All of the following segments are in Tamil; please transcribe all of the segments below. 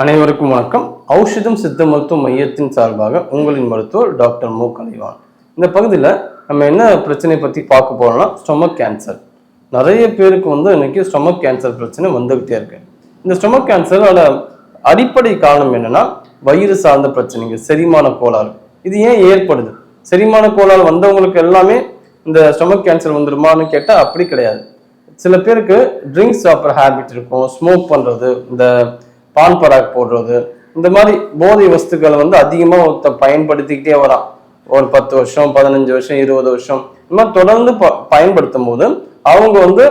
அனைவருக்கும் வணக்கம். ஔஷதம் சித்த மருத்துவ மையத்தின் சார்பாக உங்களின் மருத்துவர் டாக்டர் மு. கலைவாணன். இந்த பகுதியில் நம்ம என்ன பிரச்சனையை பற்றி பார்க்க போறோம்னா ஸ்டொமக் கேன்சர். நிறைய பேருக்கு இன்னைக்கு ஸ்டொமக் கேன்சர் பிரச்சனை வந்துகிட்டே இருக்கு. இந்த ஸ்டொமக் கேன்சரோட அடிப்படை காரணம் என்னன்னா வயிறு சார்ந்த பிரச்சனைங்க, செரிமான கோளாறு. இது ஏன் ஏற்படுது? செரிமான கோளாறு வந்தவங்களுக்கு எல்லாமே இந்த ஸ்டொமக் கேன்சர் வந்துருமான்னு கேட்டால் அப்படி கிடையாது. சில பேருக்கு ட்ரிங்க்ஸ் சாப்பிட்ற ஹேபிட் இருக்கும், ஸ்மோக் பண்ணுறது, இந்த பான் பராக் போடுறது, இந்த மாதிரி போதை வஸ்துக்களை அதிகமாக பயன்படுத்திக்கிட்டே வரான். ஒரு 10 வருஷம், 15 வருஷம், 20 வருஷம் இந்த மாதிரி தொடர்ந்து பயன்படுத்தும் போது அவங்க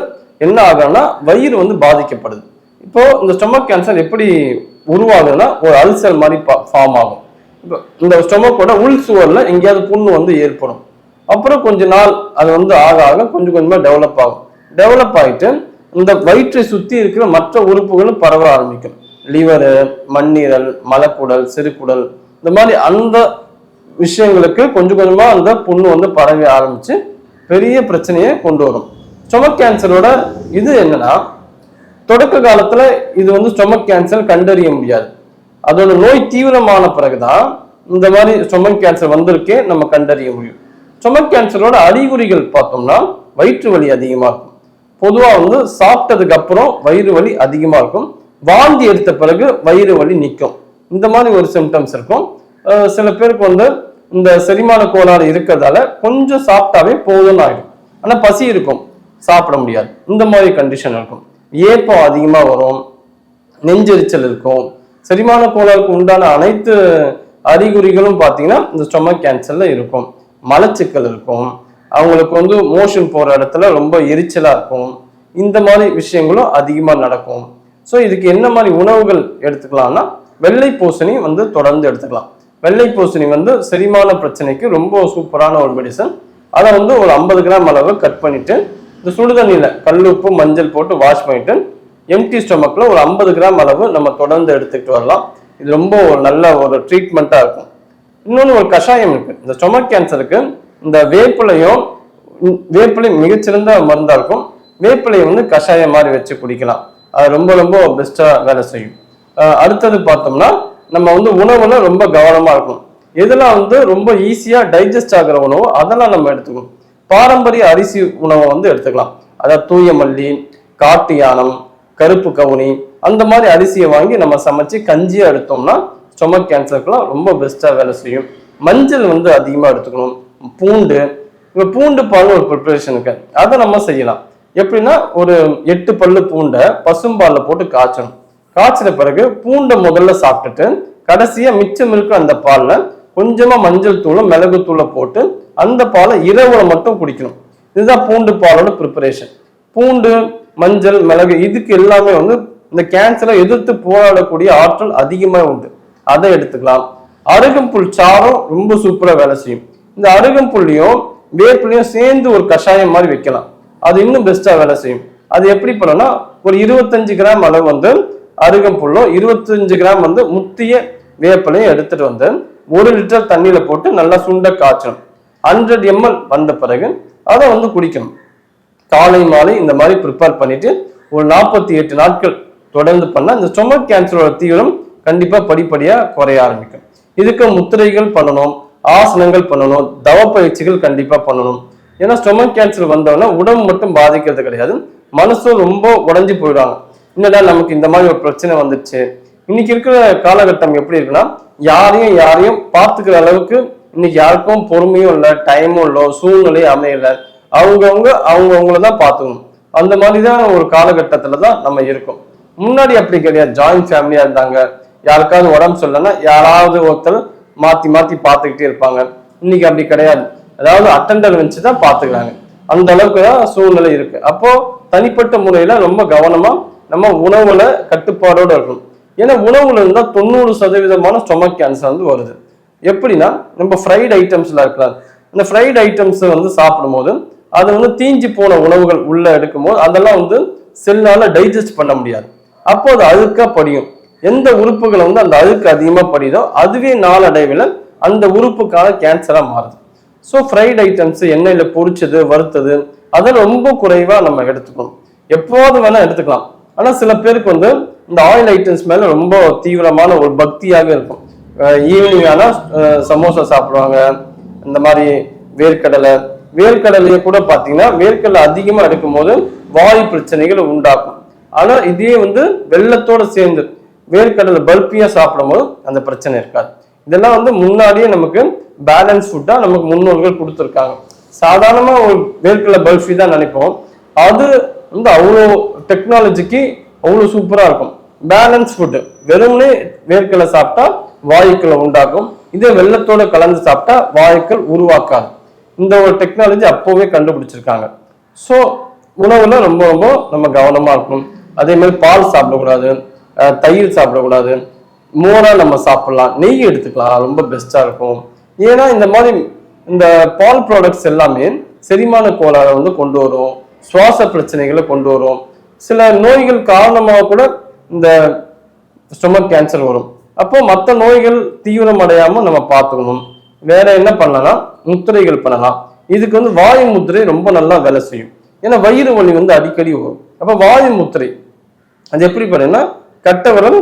என்ன ஆகும்னா வயிறு பாதிக்கப்படுது. இப்போ இந்த ஸ்டொமக் கேன்சர் எப்படி உருவாகுதுன்னா ஒரு அல்சர் மாதிரி ஃபார்ம் ஆகும். இப்போ இந்த ஸ்டொமக்கோட உள் சுவர்ல எங்கேயாவது புண்ணு ஏற்படும். அப்புறம் கொஞ்ச நாள் அது ஆக ஆக கொஞ்சம் கொஞ்சமா டெவலப் ஆகிட்டு இந்த வயிற்றை சுத்தி இருக்கிற மற்ற உறுப்புகளும் பரவ ஆரம்பிக்கும். லிவரு, மண்ணீரல், மலக்குடல், சிறுகுடல், இந்த மாதிரி அந்த விஷயங்களுக்கு கொஞ்சம் கொஞ்சமா அந்த புண்ணு பரவி ஆரம்பிச்சு பெரிய பிரச்சனையை கொண்டு வரும். ஸ்டொமக் கேன்சரோட இது என்னன்னா, தொடக்க காலத்துல இது ஸ்டொமக் கேன்சர் கண்டறிய முடியாது. அதோட நோய் தீவிரமான பிறகுதான் இந்த மாதிரி ஸ்டொமக் கேன்சர் வந்திருக்கே நம்ம கண்டறிய முடியும். ஸ்டொமக் கேன்சரோட அறிகுறிகள் பார்த்தோம்னா வயிற்று வலி அதிகமா இருக்கும். பொதுவா சாப்பிட்டதுக்கு அப்புறம் வயிறு வலி அதிகமா இருக்கும். வாந்தி எடுத்த பிறகு வயிறு வலி நிற்கும். இந்த மாதிரி ஒரு சிம்டம்ஸ் இருக்கும். சில பேருக்கு இந்த செரிமான கோளாறு இருக்கிறதால கொஞ்சம் சாப்பிட்டாவே போதும்னு ஆயிடும். ஆனா பசி இருக்கும், சாப்பிட முடியாது. இந்த மாதிரி கண்டிஷன் இருக்கும். ஏப்பம் அதிகமா வரும், நெஞ்செரிச்சல் இருக்கும். செரிமான கோளாறுக்கு உண்டான அனைத்து அறிகுறிகளும் பார்த்தீங்கன்னா இந்த ஸ்டொமக் கேன்சர்ல இருக்கும். மலச்சிக்கல் இருக்கும், அவங்களுக்கு மோஷன் போற இடத்துல ரொம்ப எரிச்சலா இருக்கும். இந்த மாதிரி விஷயங்களும் அதிகமா நடக்கும். ஸோ இதுக்கு என்ன மாதிரி உணவுகள் எடுத்துக்கலாம்னா வெள்ளை பூசணி தொடர்ந்து எடுத்துக்கலாம். வெள்ளை பூசணி செரிமான பிரச்சனைக்கு ரொம்ப சூப்பரான ஒரு மெடிசன். அதை ஒரு 50 கிராம் அளவு கட் பண்ணிட்டு இந்த சுடுதண்ணியில கல்லுப்பு மஞ்சள் போட்டு வாஷ் பண்ணிட்டு எம்டி ஸ்டொமக்ல ஒரு 50 கிராம் அளவு நம்ம தொடர்ந்து எடுத்துக்கிட்டு வரலாம். இது ரொம்ப ஒரு நல்ல ஒரு ட்ரீட்மெண்ட்டா இருக்கும். இன்னொன்று ஒரு கஷாயம் இருக்கு இந்த ஸ்டொமக் கேன்சருக்கு. இந்த வேப்பிலை மிகச்சிறந்த மருந்தா இருக்கும். வேப்பிலையை கஷாயம் மாதிரி வச்சு குடிக்கலாம். அது ரொம்ப ரொம்ப பெஸ்டா வேலை செய்யும். அடுத்தது பார்த்தோம்னா நம்ம உணவுல ரொம்ப கவனமா இருக்கணும். இதெல்லாம் ரொம்ப ஈஸியா டைஜஸ்ட் ஆகிற உணவு அதெல்லாம் நம்ம எடுத்துக்கணும். பாரம்பரிய அரிசி உணவை எடுத்துக்கலாம். அதாவது தூய மல்லி, காட்டு யானம், கருப்பு கவுனி, அந்த மாதிரி அரிசியை வாங்கி நம்ம சமைச்சு கஞ்சியா எடுத்தோம்னா ஸ்டொமக் கேன்சருக்குலாம் ரொம்ப பெஸ்டா வேலை செய்யும். மஞ்சள் அதிகமா எடுத்துக்கணும். பூண்டு பால் ஒரு ப்ரிப்பரேஷன் இருக்கு, அதை நம்ம செய்யலாம். எப்படின்னா ஒரு 8 பல்லு பூண்டை பசும்பால்ல போட்டு காய்ச்சணும். காய்ச்சின பிறகு பூண்டை முதல்ல சாப்பிட்டுட்டு கடைசியா மிச்சம் இருக்கிற அந்த பால்ல கொஞ்சமா மஞ்சள் தூளும் மிளகு தூளை போட்டு அந்த பாலை இரவுல மட்டும் குடிக்கணும். இதுதான் பூண்டு பாலோட ப்ரிப்பரேஷன். பூண்டு, மஞ்சள், மிளகு இதுக்கு எல்லாமே இந்த கேன்சரை எதிர்த்து போராடக்கூடிய ஆற்றல் அதிகமா உண்டு. அதை எடுத்துக்கலாம். அருகம்புல் சாரம் ரொம்ப சூப்பரா வேலை செய்யும். இந்த அருகம்புள்ளையும் வேப்பிலையும் சேர்ந்து ஒரு கஷாயம் மாதிரி வைக்கலாம். அது இன்னும் பெஸ்டா வேலை செய்யும். அது எப்படி பண்ணோம்னா ஒரு 25 கிராம் அளவு அருகம்புல்லும் 25 கிராம் முத்திய வேப்பிலையும் எடுத்துட்டு 1 லிட்டர் தண்ணியில போட்டு நல்லா சுண்ட காய்ச்சணும். 100 ml வந்த பிறகு அதை குடிக்கணும். காலை மாலை இந்த மாதிரி ப்ரிப்பேர் பண்ணிட்டு ஒரு 48 நாட்கள் தொடர்ந்து பண்ணா இந்த ஸ்டொமக் கேன்சரோட தீவிரம் கண்டிப்பா படிப்படியா குறைய ஆரம்பிக்கும். இதுக்கு முத்திரைகள் பண்ணணும், ஆசனங்கள் பண்ணணும், தவ பயிற்சிகள் கண்டிப்பா பண்ணணும். ஏன்னா ஸ்டொமக் கேன்சர் வந்தோன்னா உடம்பு மட்டும் பாதிக்கிறது கிடையாது, மனசும் ரொம்ப உடஞ்சி போயிடுவாங்க. என்னடா நமக்கு இந்த மாதிரி ஒரு பிரச்சனை வந்துச்சு. இன்னைக்கு இருக்கிற காலகட்டம் எப்படி இருக்குன்னா யாரையும் பார்த்துக்கிற அளவுக்கு இன்னைக்கு யாருக்கும் பொறுமையும் இல்லை, டைமும் இல்லை, சூழ்நிலை அமையல. அவங்கவுங்களதான் பார்த்துக்கணும். அந்த மாதிரிதான் ஒரு காலகட்டத்துல தான் நம்ம இருக்கோம். முன்னாடி அப்படி கிடையாது. ஜாயிண்ட் ஃபேமிலியா இருந்தாங்க. யாருக்காவது உடம்பு சொல்லலைன்னா யாராவது ஒருத்தர் மாத்தி மாத்தி பார்த்துக்கிட்டே இருப்பாங்க. இன்னைக்கு அப்படி கிடையாது. அதாவது அட்டெண்டர் வச்சுதான் பாத்துக்கிறாங்க. அந்த அளவுக்கு தான் சூழ்நிலை இருக்கு. அப்போ தனிப்பட்ட முறையில ரொம்ப கவனமா நம்ம உணவுல கட்டுப்பாடோட இருக்கணும். ஏன்னா உணவுல இருந்தா 90% ஸ்டொமக் கேன்சர் வருது. எப்படின்னா நம்ம ஃப்ரைட் ஐட்டம்ஸ்ல இருக்கலாம். இந்த ஃப்ரைட் ஐட்டம்ஸ் சாப்பிடும் போது அது தீஞ்சு போன உணவுகள் உள்ள எடுக்கும் போது அதெல்லாம் செல்லால டைஜஸ்ட் பண்ண முடியாது. அப்போ அது அழுக்கா படியும். எந்த உறுப்புகள் அந்த அழுக்கு அதிகமா படியுதோ அதுவே நாளடைவில் அந்த உறுப்புக்கான கேன்சரா மாறுது. ஸோ ஃப்ரைட் ஐட்டம்ஸ், எண்ணெயில் பொரிச்சது, வறுத்தது, அதை ரொம்ப குறைவா நம்ம எடுத்துக்கணும். எப்போது வேணா எடுத்துக்கலாம். ஆனா சில பேருக்கு வந்து இந்த ஆயில் ஐட்டம்ஸ் மேல ரொம்ப தீவிரமான ஒரு பக்தியாக இருக்கும். ஈவினிங் ஆனா சமோசா சாப்பிடுவாங்க, இந்த மாதிரி வேர்க்கடலையை கூட பாத்தீங்கன்னா வேர்க்கடலை அதிகமா எடுக்கும் போது வாயு பிரச்சனைகள் உண்டாக்கும். ஆனா இதே வந்து வெள்ளத்தோட சேர்ந்து வேர்க்கடலை பல்பியா சாப்பிடும் போது அந்த பிரச்சனை இருக்காது. இதெல்லாம் வந்து முன்னாடியே நமக்கு பேலன்ஸ் ஃபுட்டா நமக்கு முன்னோர்கள் கொடுத்துருக்காங்க. சாதாரணமா ஒரு வேர்க்கடலை பல்ஃபி தான் நினைப்போம், அது வந்து அவ்வளோ டெக்னாலஜிக்கு அவ்வளோ சூப்பரா இருக்கும். பேலன்ஸ் ஃபுட்டு வெறும்னே வேர்க்கடலை சாப்பிட்டா வாயுக்களை உண்டாக்கும், இதே வெள்ளத்தோட கலந்து சாப்பிட்டா வாயுக்கள் உருவாக்காது. இந்த ஒரு டெக்னாலஜி அப்போவே கண்டுபிடிச்சிருக்காங்க. ஸோ உணவுல ரொம்ப ரொம்ப நம்ம கவனமா இருக்கணும். அதே மாதிரி பால் சாப்பிடக்கூடாது, தயிர் சாப்பிடக்கூடாது, மோரா நம்ம சாப்பிடலாம், நெய் எடுத்துக்கலாம், ரொம்ப பெஸ்டா இருக்கும். ஏன்னா இந்த மாதிரி இந்த பால் ப்ராடக்ட்ஸ் எல்லாமே செரிமான கோளாறை வந்து கொண்டு வரும், சுவாச பிரச்சனைகளை கொண்டு வரும். சில நோய்கள் காரணமாக கூட இந்த ஸ்டொமக் கேன்சர் வரும். அப்போ மற்ற நோய்கள் தீவிரம் அடையாம நம்ம பார்த்துக்கணும். வேற என்ன பண்ணலாம், முத்திரைகள் பண்ணலாம். இதுக்கு வந்து வாயு முத்திரை ரொம்ப நல்லா வேலை செய்யும். ஏன்னா வயிறு வலி வந்து அடிக்கடி வரும். அப்ப வாயு முத்திரை அது எப்படி பண்ணணும்னா, கட்டை விரல்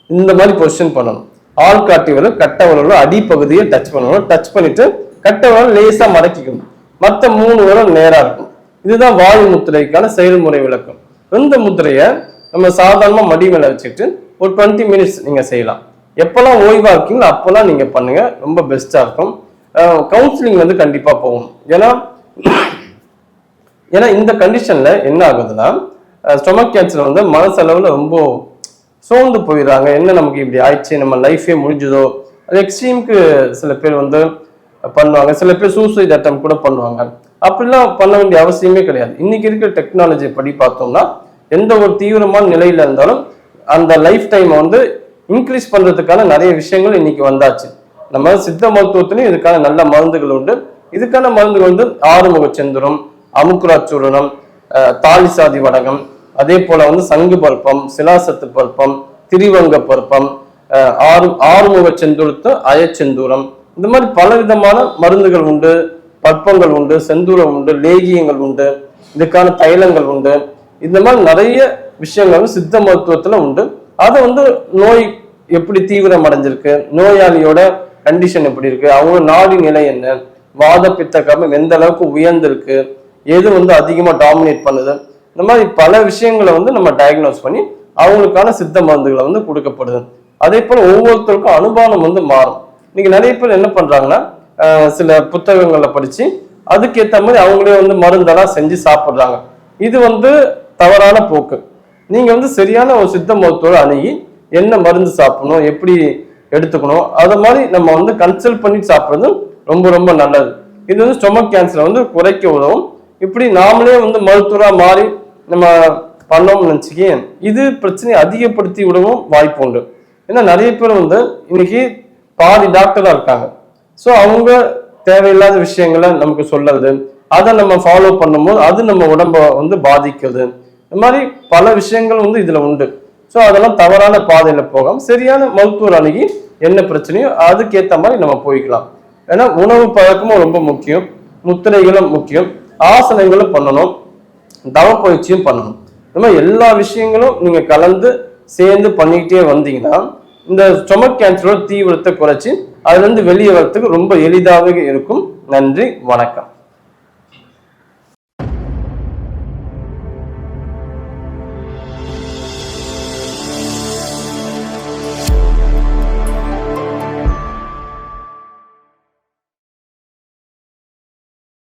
இந்த மாதிரி பொசிஷன் பண்ணணும், ஆள்காட்டி விரல் கட்டை விரலோட அடிப்பகுதியை டச் பண்ணணும். டச் பண்ணிட்டு கட்டை விரல் லேசா மடக்கிக்கணும், மற்ற 3 விரல் நேரா இருக்கும். இதுதான் வாயு முத்திரைக்கான செயல்முறை விளக்கம். இந்த முத்திரையை நம்ம சாதாரணமா மடி மேல வச்சுட்டு ஒரு 20 மினிட்ஸ் நீங்க செய்யலாம். எப்பெல்லாம் ஓய்வா இருக்கீங்களோ அப்பெல்லாம் நீங்க பண்ணுங்க, ரொம்ப பெஸ்டா இருக்கும். கவுன்சிலிங் வந்து கண்டிப்பா போகணும். ஏன்னா இந்த கண்டிஷன்ல என்ன ஆகுதுன்னா, ஸ்டொமக் கேன்சர் வந்து மனசளவுல ரொம்ப சோர்ந்து போயிடுறாங்க. என்ன நமக்கு இப்படி ஆயிடுச்சு, நம்ம லைஃபே முடிஞ்சதோ. அது எக்ஸ்ட்ரீமுக்கு சில பேர் வந்து பண்ணுவாங்க, சில பேர் சூசைட் அட்டம் கூட பண்ணுவாங்க. அப்படிலாம் பண்ண வேண்டிய அவசியமே கிடையாது. இன்னைக்கு இருக்கிற டெக்னாலஜி படி பார்த்தோம்னா எந்த ஒரு தீவிரமான நிலையில இருந்தாலும் அந்த லைஃப் டைமை வந்து இன்க்ரீஸ் பண்றதுக்கான நிறைய விஷயங்கள் இன்னைக்கு வந்தாச்சு. நம்ம சித்த மருத்துவத்திலையும் இதுக்கான நல்ல மருந்துகள் உண்டு. இதுக்கான மருந்துகள் வந்து ஆறுமுக செந்துரம், அமுக்குராச்சூரணம், தாலிசாதி வடகம், அதே போல வந்து சங்கு பருப்பம், சிலாசத்து பருப்பம், திரிவங்க பருப்பம், ஆறுமுக செந்துரத்து, அயச்செந்தூரம், இந்த மாதிரி பல விதமான மருந்துகள் உண்டு, பற்பங்கள் உண்டு, செந்தூரம் உண்டு, லேகியங்கள் உண்டு, இதுக்கான தைலங்கள் உண்டு. இந்த மாதிரி நிறைய விஷயங்கள் சித்த மருத்துவத்துல உண்டு. அதை வந்து நோய் எப்படி தீவிரம் அடைஞ்சிருக்கு, நோயாளியோட கண்டிஷன் எப்படி இருக்கு, அவங்க நாடி நிலை என்ன, வாத பித்த கபம் எந்த அளவுக்கு உயர்ந்திருக்கு, எது வந்து அதிகமா டாமினேட் பண்ணுது, இந்த மாதிரி பல விஷயங்களை வந்து நம்ம டயக்னோஸ் பண்ணி அவங்களுக்கான சித்த மருந்துகளை வந்து கொடுக்கப்படுது. அதே போல ஒவ்வொருத்தருக்கும் அனுமானம் வந்து மாறும். இன்னைக்கு நிறைய பேர் என்ன பண்றாங்கன்னா, சில புத்தகங்களை படிச்சு அதுக்கேற்ற மாதிரி அவங்களே வந்து மருந்தெல்லாம் செஞ்சு சாப்பிடுறாங்க. இது வந்து தவறான போக்கு. நீங்க வந்து சரியான ஒரு சித்த மருத்துவரை அணுகி என்ன மருந்து சாப்பிடணும், எப்படி எடுத்துக்கணும், அதை மாதிரி நம்ம வந்து கன்சல்ட் பண்ணி சாப்பிடுறது ரொம்ப ரொம்ப நல்லது. இது வந்து ஸ்டொமக் கேன்சரை வந்து குறைக்க உதவும். இப்படி நாமளே வந்து மருத்துவரா மாறி நம்ம பண்ணோம்னு நினைச்சுக்கே இது பிரச்சனையை அதிகப்படுத்தி விடவும் வாய்ப்பு உண்டு. ஏன்னா நிறைய பேர் வந்து இன்னைக்கு பாதி டாக்டரா இருக்காங்க. ஸோ அவங்க தேவையில்லாத விஷயங்களை நமக்கு சொல்றது, அதை நம்ம ஃபாலோ பண்ணும்போது அது நம்ம உடம்ப வந்து பாதிக்குது. இந்த மாதிரி பல விஷயங்கள் வந்து இதுல உண்டு. ஸோ அதெல்லாம் தவறான பாதையில போகாம சரியான மருத்துவர் அணுகி என்ன பிரச்சனையோ அதுக்கேற்ற மாதிரி நம்ம போய்க்கலாம். ஏன்னா உணவு பழக்கமும் ரொம்ப முக்கியம், முத்திரைகளும் முக்கியம், ஆசனங்களும் பண்ணணும், தவ பயிற்சியும் பண்ணணும். இந்த மாதிரி எல்லா விஷயங்களும் நீங்க கலந்து சேர்ந்து பண்ணிக்கிட்டே வந்தீங்கன்னா இந்த ஸ்டொமக் கேன்சரோட தீவிரத்தை குறைச்சி அதுல இருந்து வெளியே வரத்துக்கு ரொம்ப எளிதாக இருக்கும். நன்றி, வணக்கம்.